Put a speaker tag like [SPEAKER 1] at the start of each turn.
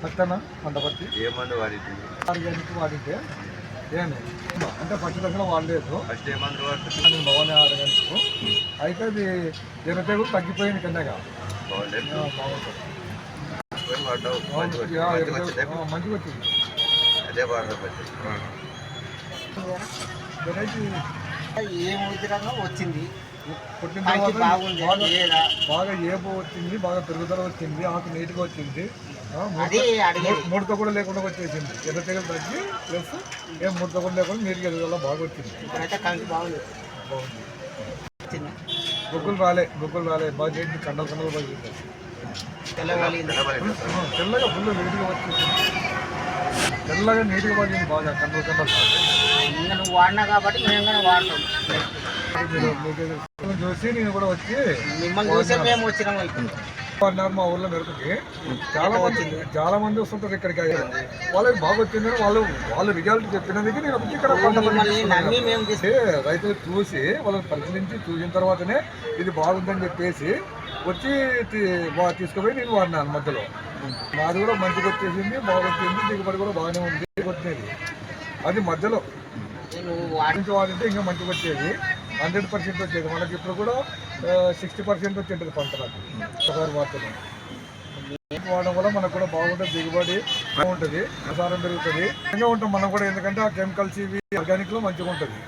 [SPEAKER 1] పత్తనా పంట పత్తి
[SPEAKER 2] ఏ మందు వాడితే
[SPEAKER 1] ఆర్గానిక్ వాడితే ఏమి అంటే ఫస్ట్ దశలో వాడలేదు.
[SPEAKER 2] ఫస్ట్ ఏ మందు వాడుతుంది
[SPEAKER 1] భవన్ ఆర్గానిక్ అయితే అది తెగులు తగ్గిపోయింది కిందగా
[SPEAKER 2] బాగుంటుంది
[SPEAKER 1] మంచిగా వచ్చింది.
[SPEAKER 2] అదే వాడదాం
[SPEAKER 1] వెరైటీ
[SPEAKER 3] ఏం ఉద్యోగంగా వచ్చింది
[SPEAKER 1] పుట్టిన
[SPEAKER 3] కాకి
[SPEAKER 1] తర్వాత
[SPEAKER 3] బాగుంది లేదా
[SPEAKER 1] బాగా ఏపు వచ్చింది, బాగా పెరుగుదల వచ్చింది, ఆకు నీట్గా వచ్చింది,
[SPEAKER 3] అది అడిగేది
[SPEAKER 1] ముడత కూడా లేకుండా వచ్చేసింది. ఎర్ర తెగులు తగ్గి ప్లస్ ఏం ముడత కూడా లేకుండా నీట్గా ఎదుగుదల బాగా వచ్చింది.
[SPEAKER 3] ఇప్పుడైతే కాకి బాగుంది
[SPEAKER 1] బాగుంది.
[SPEAKER 3] వచ్చింది
[SPEAKER 1] గుగ్గులు రాలే బాగా చేసి కండలు కండలు బాగా చేశారు.
[SPEAKER 3] తెల్లవాలి
[SPEAKER 1] తెల్లగా ఫుల్ నీట్గా వచ్చేసింది. తెల్లగా నీట్గా పడింది బాగా కండలు కండలు.
[SPEAKER 3] ఇంకా నువ్వు వాడినా కాబట్టి మేము కూడా వాడతాం.
[SPEAKER 1] మీరు చూసి నేను కూడా వచ్చి
[SPEAKER 3] మిమ్మల్ని చూసే మేము వచ్చినాము. ఇప్పుడు
[SPEAKER 1] అన్నారు మా ఊర్లో మెరుపుకి చాలా మంది వస్తుంటారు ఇక్కడికి. వాళ్ళకి బాగా వచ్చిందని వాళ్ళు రిజల్ట్ చెప్పినందుకు నేను వచ్చి ఇక్కడ
[SPEAKER 3] మిమ్మల్ని నమ్మి మేము
[SPEAKER 1] రైతులు చూసి వాళ్ళని పరిశీలించి చూసిన తర్వాతనే ఇది బాగుందని చెప్పేసి వచ్చి తీసుకుపోయి నేను వాడినాను. మధ్యలో మాది కూడా మంచిగా వచ్చేసింది, బాగా వచ్చింది, దిగుబడి కూడా బాగానే ఉంది. వచ్చినది అది మధ్యలో
[SPEAKER 3] నువ్వు
[SPEAKER 1] వాడింటే ఇంకా మంచిగా వచ్చేది. 100% వచ్చేది. మనకి ఇప్పుడు కూడా 60% వచ్చేది పంట. నాకు ఒకసారి వాడుతున్నాం. వాడడం వల్ల మనకు కూడా బాగుంటుంది, దిగుబడి బాగుంటుంది, ప్రసారం పెరుగుతుంది. ఇంకా ఉంటాం మనం కూడా, ఎందుకంటే ఆ కెమికల్స్ ఇవి ఆర్గానిక్లో మంచిగా ఉంటుంది.